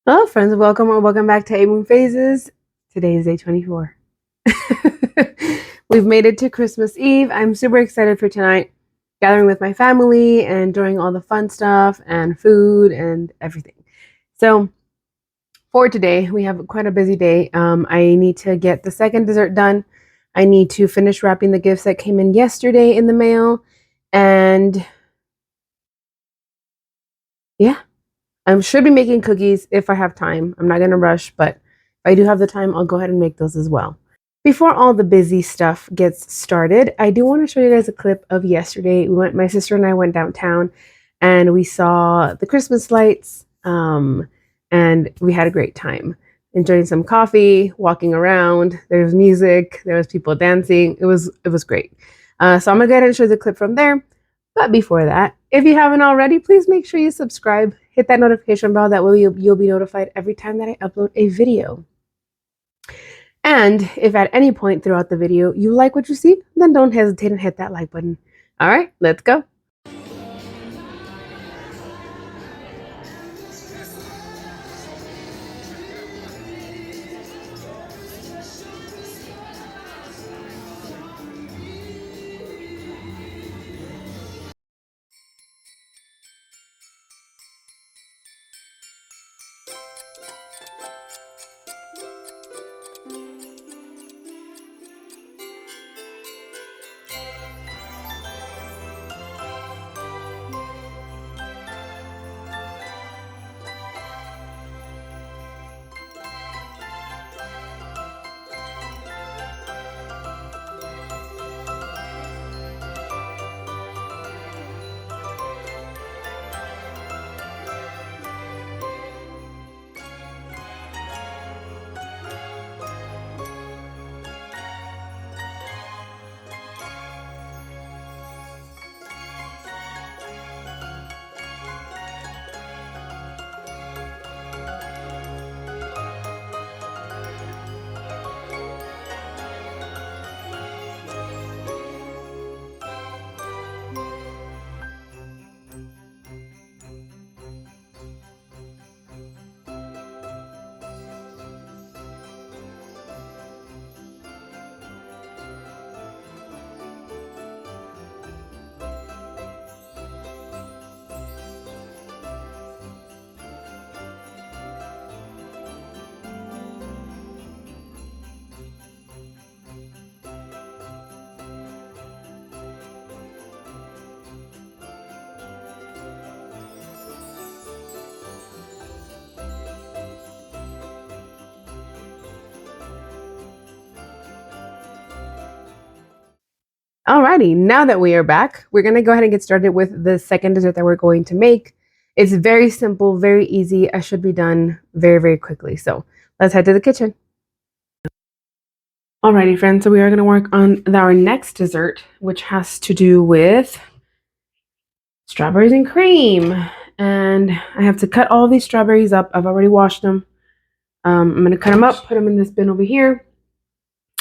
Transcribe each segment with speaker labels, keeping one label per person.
Speaker 1: Hello, friends. Welcome or welcome back to 8 Moon Phases. Today is day 24. We've made it to Christmas Eve. I'm super excited for tonight, gathering with my family and enjoying all the fun stuff and food and everything. So, for today, we have quite a busy day. I need to get the second dessert done. I need to finish wrapping the gifts that came in yesterday in the mail. And yeah, I should be making cookies if I have time. I'm not going to rush, but if I do have the time, I'll go ahead and make those as well. Before all the busy stuff gets started, I do want to show you guys a clip of yesterday. My sister and I went downtown and we saw the Christmas lights, and we had a great time. Enjoying some coffee, walking around. There was music, there was people dancing. It was great. So I'm gonna go ahead and show you the clip from there. But before that, if you haven't already, please make sure you subscribe, hit that notification bell. That way you'll be notified every time that I upload a video. And if at any point throughout the video you like what you see, then don't hesitate and hit that like button. All right, let's go. Alrighty, now that we are back, we're gonna go ahead and get started with the second dessert that we're going to make. It's very simple, very easy. I should be done very, very quickly. So let's head to the kitchen. Alrighty, friends, so we are gonna work on our next dessert, which has to do with strawberries and cream. And I have to cut all these strawberries up. I've already washed them. I'm gonna cut them up, put them in this bin over here.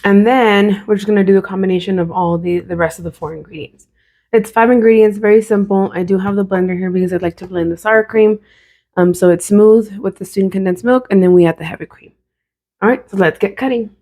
Speaker 1: And then we're just gonna do a combination of all the rest of the 4 ingredients. It's 5 ingredients, very simple. I do have the blender here because I'd like to blend the sour cream. So it's smooth with the student condensed milk, and then we add the heavy cream. All right, so let's get cutting.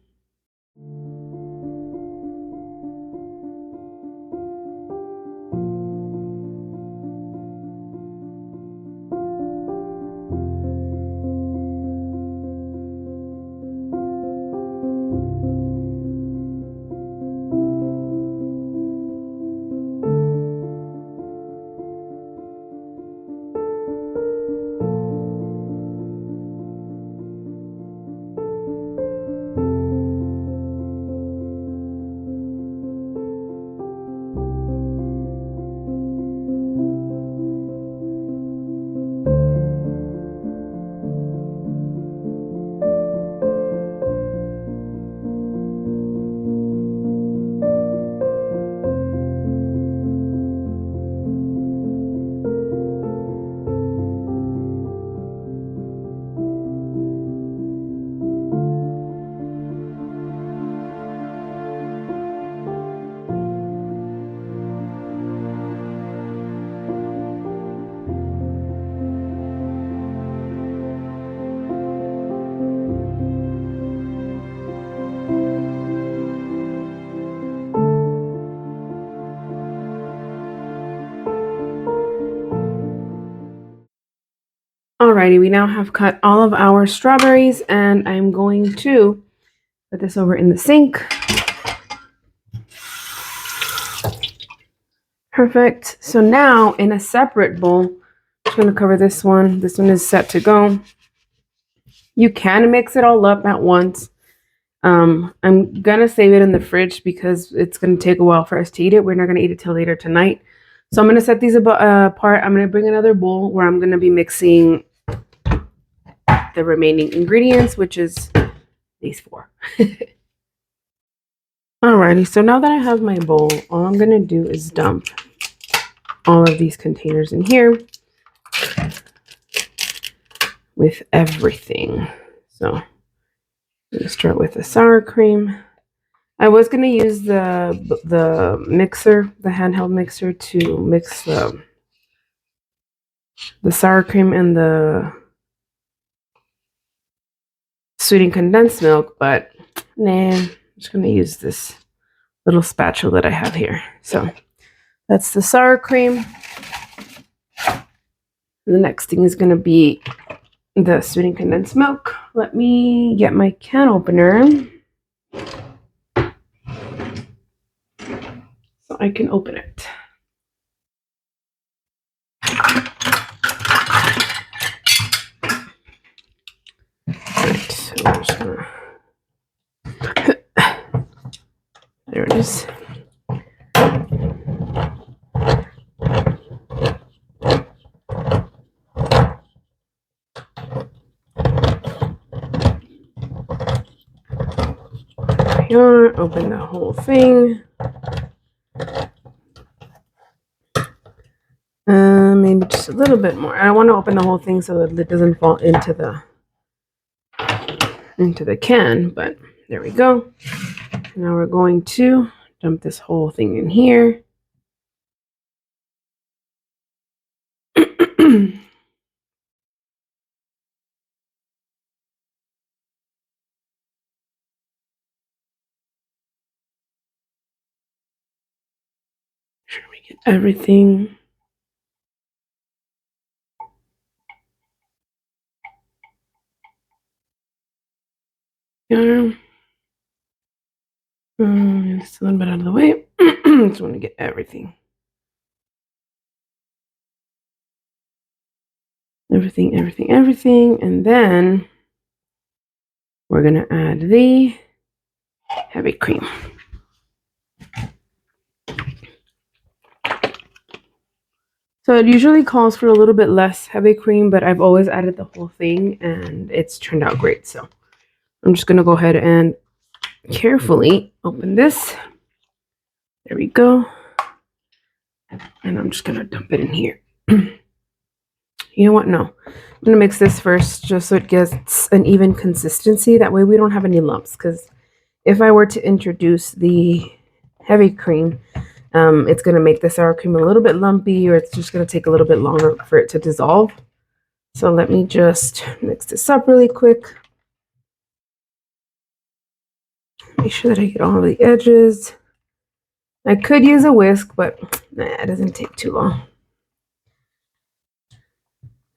Speaker 1: Alrighty, we now have cut all of our strawberries, and I'm going to put this over in the sink. Perfect. So now in a separate bowl, I'm just going to cover this one. This one is set to go. You can mix it all up at once. I'm gonna save it in the fridge because it's gonna take a while for us to eat it. We're not gonna eat it till later tonight. So I'm gonna set these apart. I'm gonna bring another bowl where I'm gonna be mixing the remaining ingredients, which is these 4. Alrighty, so now that I have my bowl, all I'm gonna do is dump all of these containers in here with everything. So I'm gonna start with the sour cream. I was gonna use the mixer, the handheld mixer, to mix the sour cream and the sweetened condensed milk, but nah, I'm just gonna use this little spatula that I have here. So that's the sour cream. The next thing is gonna be the sweetened condensed milk. Let me get my can opener so I can open it. Alright, so I'm just gonna there it is. Open the whole thing. Maybe just a little bit more. I don't want to open the whole thing so that it doesn't fall into the can, but there we go. Now we're going to dump this whole thing in here. Sure we get everything. Yeah. Just a little bit out of the way. Just want to get everything. Everything. And then we're going to add the heavy cream. So it usually calls for a little bit less heavy cream, but I've always added the whole thing and it's turned out great. So I'm just going to go ahead and carefully open this. There we go. And I'm just going to dump it in here. You know what? No. I'm going to mix this first just so it gets an even consistency. That way we don't have any lumps, because if I were to introduce the heavy cream, it's going to make the sour cream a little bit lumpy, or it's just going to take a little bit longer for it to dissolve. So let me just mix this up really quick. Make sure that I get all of the edges. I could use a whisk, but nah, it doesn't take too long.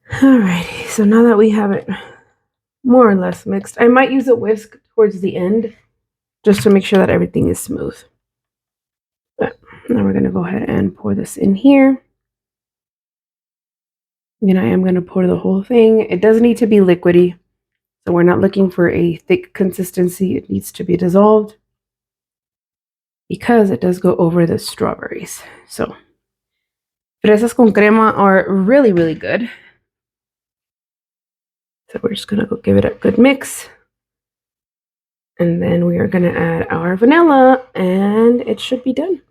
Speaker 1: Alrighty, so now that we have it more or less mixed, I might use a whisk towards the end just to make sure that everything is smooth. But now we're going to go ahead and pour this in here. And I am going to pour the whole thing. It does need to be liquidy, so we're not looking for a thick consistency. It needs to be dissolved because it does go over the strawberries. So fresas con crema are really, really good. So we're just going to go give it a good mix. And then we are going to add our vanilla, and it should be done.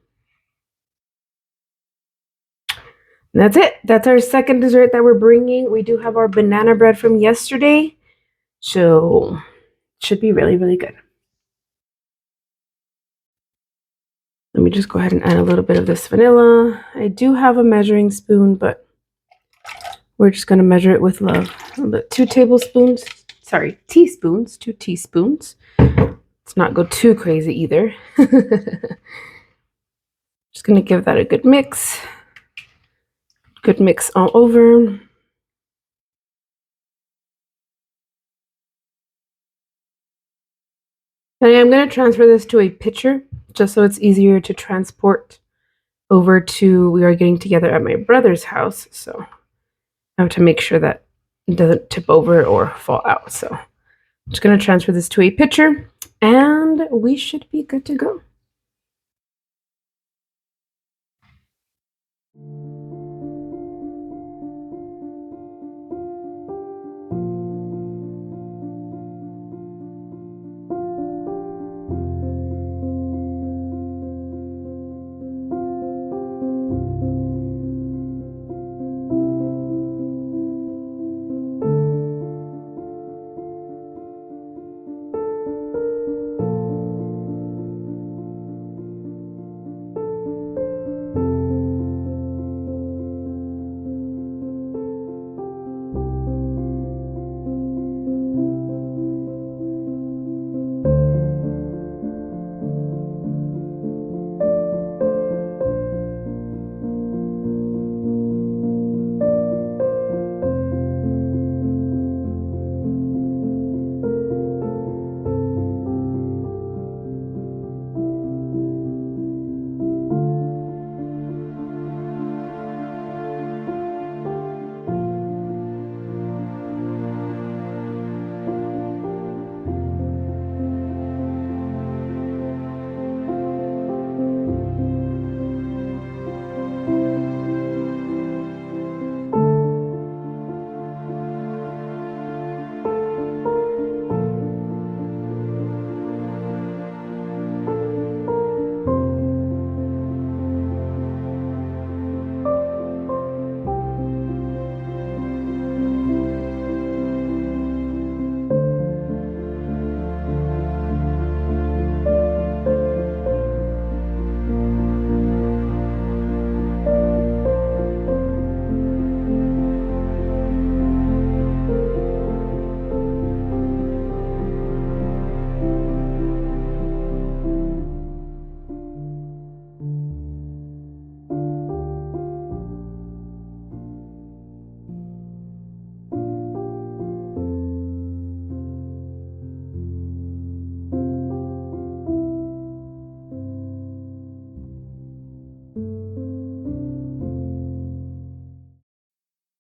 Speaker 1: And that's it. That's our second dessert that we're bringing. We do have our banana bread from yesterday, so it should be really, really good. Let me just go ahead and add a little bit of this vanilla. I do have a measuring spoon, but we're just going to measure it with love. About 2 tablespoons. Sorry, teaspoons. 2 teaspoons. Let's not go too crazy either. Just going to give that a good mix. Good mix all over. And I'm going to transfer this to a picture just so it's easier to transport over to, we are getting together at my brother's house. So I have to make sure that it doesn't tip over or fall out. So I'm just going to transfer this to a picture and we should be good to go.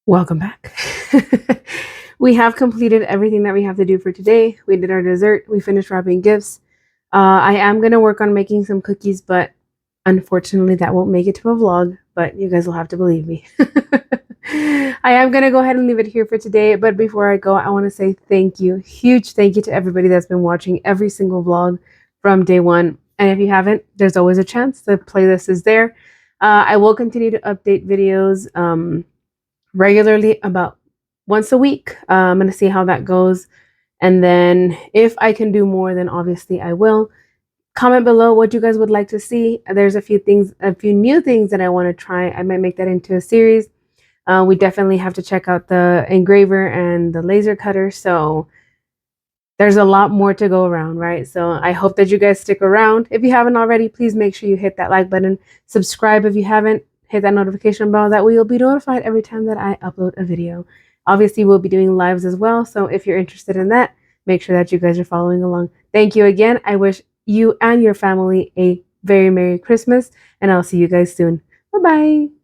Speaker 1: Welcome back. We have completed everything that we have to do for today. We did our dessert. We finished wrapping gifts. I am going to work on making some cookies, but unfortunately that won't make it to a vlog, but you guys will have to believe me. I am going to go ahead and leave it here for today. But before I go, I want to say thank you. Huge thank you to everybody that's been watching every single vlog from day one. And if you haven't, there's always a chance. The playlist is there. I will continue to update videos regularly, about once a week. I'm going to see how that goes. And then if I can do more, then obviously I will. Comment below what you guys would like to see. There's a few new things that I want to try. I might make that into a series. We definitely have to check out the engraver and the laser cutter. So there's a lot more to go around, right? So I hope that you guys stick around. If you haven't already, please make sure you hit that like button. Subscribe if you haven't. Hit that notification bell. That way you'll be notified every time that I upload a video. Obviously, we'll be doing lives as well. So if you're interested in that, make sure that you guys are following along. Thank you again. I wish you and your family a very Merry Christmas, and I'll see you guys soon. Bye-bye.